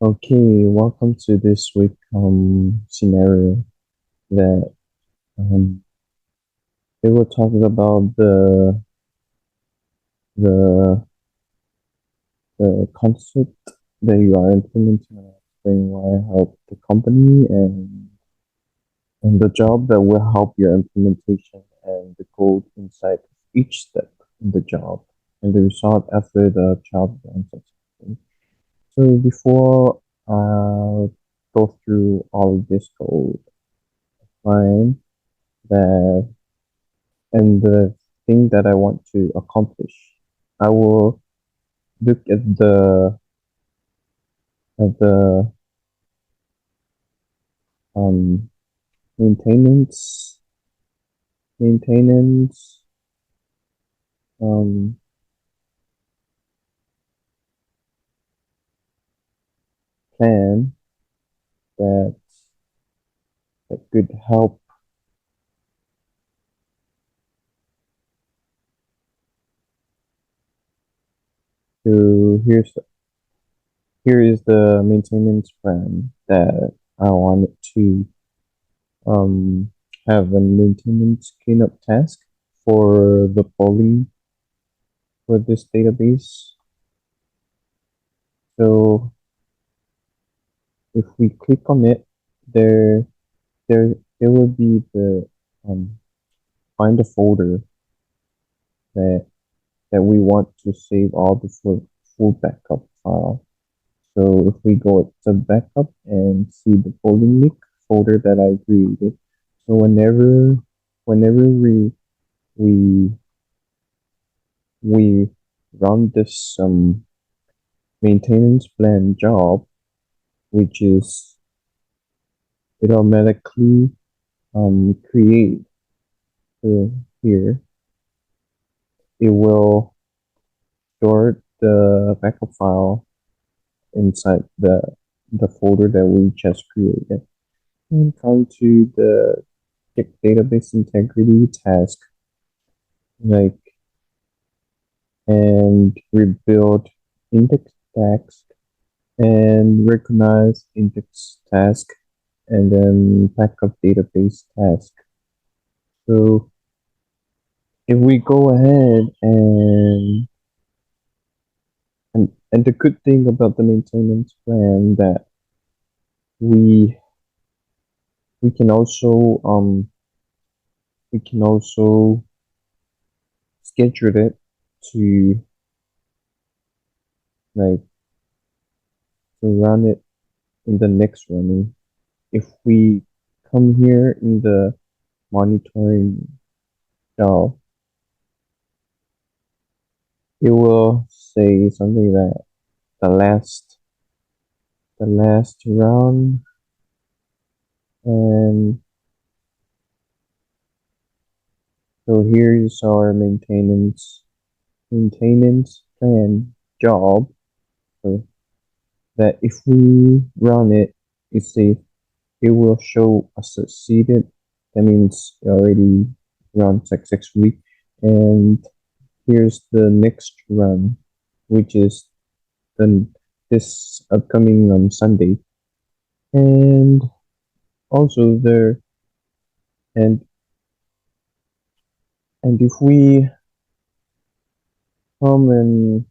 Okay, welcome to this week scenario that um they were talking about the the concept that you are implementing and explain why I help the company and the job that will help your implementation and the code inside each step in the job and the result after the job runs successfully. So before I go through all of this code, find that and the thing that I want to accomplish. I will look at the um, maintenance maintenance um, plan that that could help to here is the maintenance plan that I wanted to um, have a maintenance cleanup task for the polling for this database. So if we click on it, there there will be the um, find a folder that we want to save all the full backup file. So if we go to backup and see the polling link folder that I created, so whenever we we run this maintenance plan job, which is it automatically create here, it will store the backup file inside the folder that we just created. And come to the check database integrity task, like and rebuild index task and recognize index task and then backup database task. So if we go ahead and the good thing about the maintenance plan that we we can also we can also schedule it to like to run it in the next running. If we come here in the monitoring job, it will say something that the last run and so here is our maintenance plan job. So that if we run it, it says it will show a succeeded. That means it already run successfully. And here's the next run, which is the this upcoming Sunday. And also there and and if we come and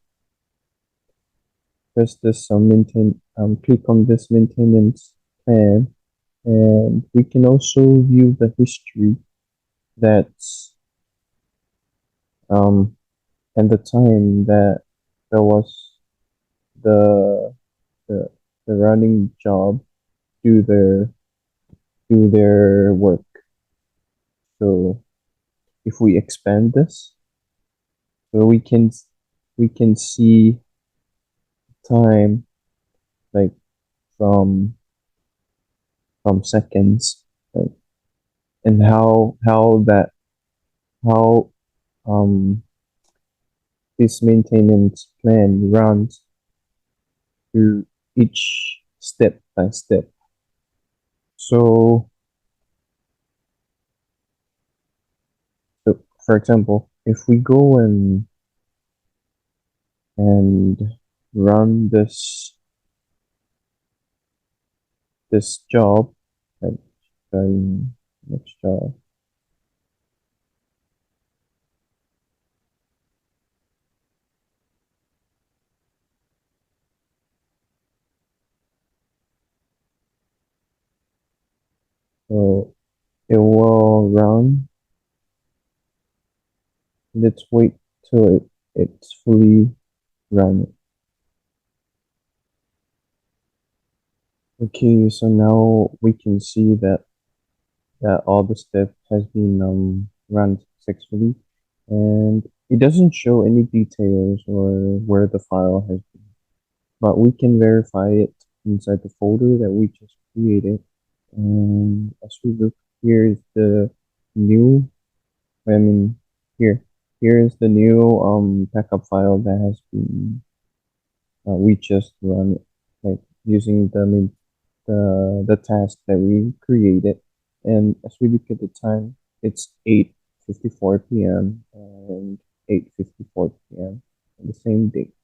press this click on this maintenance plan, and we can also view the history that's um and the time that there was the the, the running job do their work. So if we expand this, so we can see time like from seconds, like and how um this maintenance plan runs through each step by step. So, so for example, if we go and run this job, like next job. So it will run. Let's wait till it's fully run. Okay, so now we can see that all the stuff has been run successfully, and it doesn't show any details or where the file has been, but we can verify it inside the folder that we just created. And as we look, here is the new, I mean, here is the new backup file that has been we just run, like using the task that we created. And as we look at the time, it's 8:54 p.m. and 8:54 p.m. on the same date.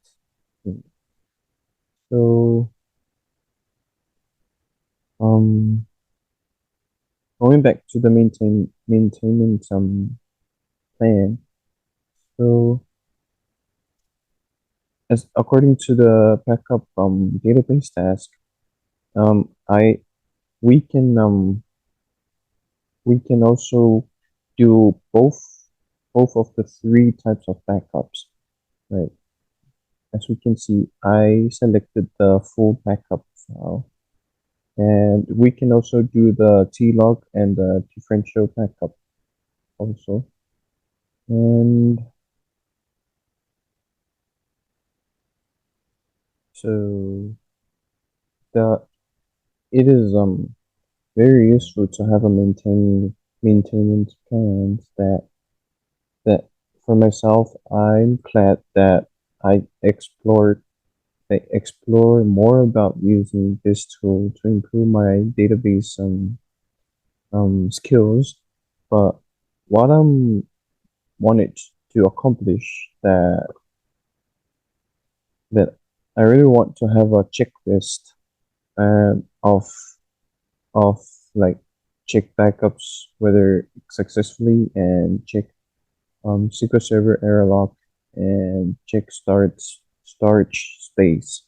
So um going back to the maintenance plan. So as according to the backup database task, I we can also do both of the three types of backups, right? As we can see, I selected the full backup file, and we can also do the T-log and the differential backup also. And so the it is very useful to have a maintenance plans that for myself, I'm glad that I explored I explore more about using this tool to improve my database skills. But what I'm wanted to accomplish that I really want to have a checklist of like check backups whether successfully and check SQL Server error log and check storage space.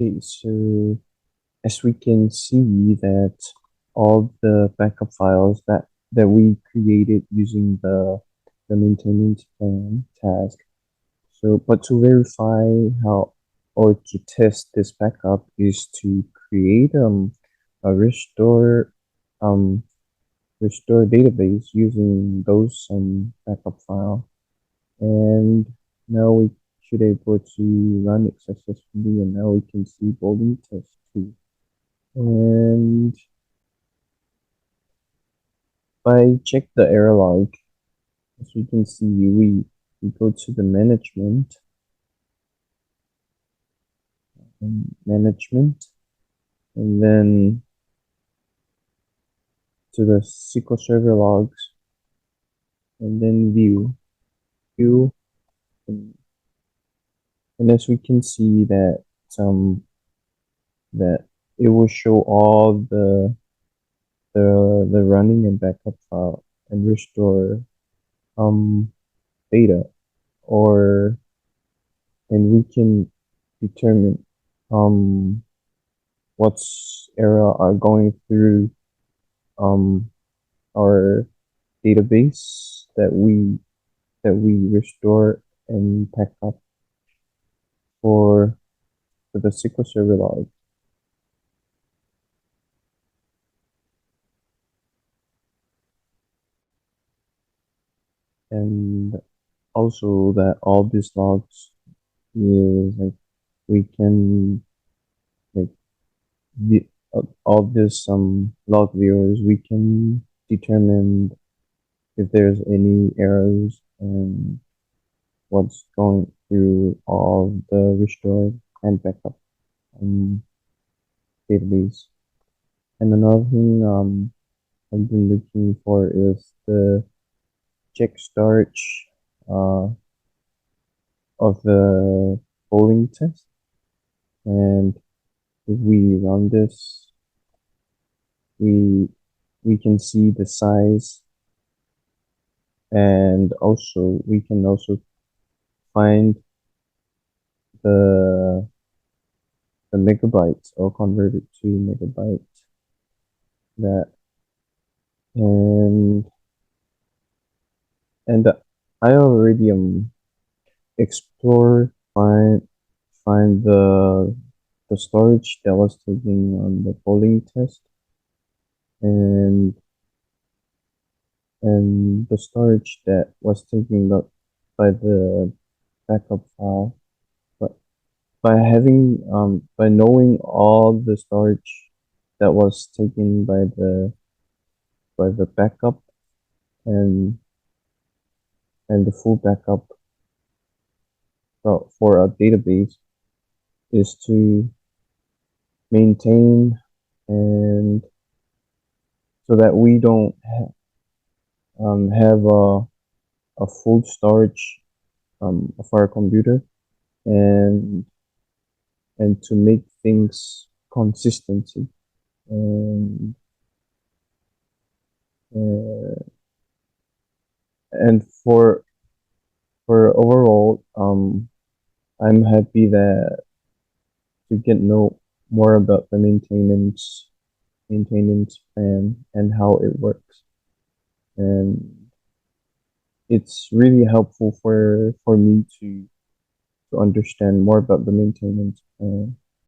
Okay, so as we can see that all the backup files that we created using the maintenance plan task. So, but to verify how or to test this backup is to create a um restore database using those backup file, and now we should able to run it successfully, and now we can see building test too. And if I check the error log, as you can see, we go to the management, and then to the SQL Server logs, and then view, and, and as we can see um that it will show all the running and backup file and restore um data, or and we can determine um what's error are going through um our database that we restore and pack up for the SQL Server log, and also that all these logs is like we can like the all this log viewers we can determine if there's any errors and what's going through all the restored and backup database. And another thing I've been looking for is the check storage uh, of the polling test. And if we run this, we can see the size, and also we can also find the the megabytes or convert it to megabytes that and and I already explore find the storage that was taken on the polling test, and the storage that was taken up by the backup file. But by knowing all the storage that was taken by the backup, and the full backup for a database, is to maintain, and so that we don't have a full storage of our computer, and to make things consistency, and uh, and for overall, I'm happy that to get know more about the maintenance plan and how it works, and it's really helpful for me to understand more about the maintenance plan.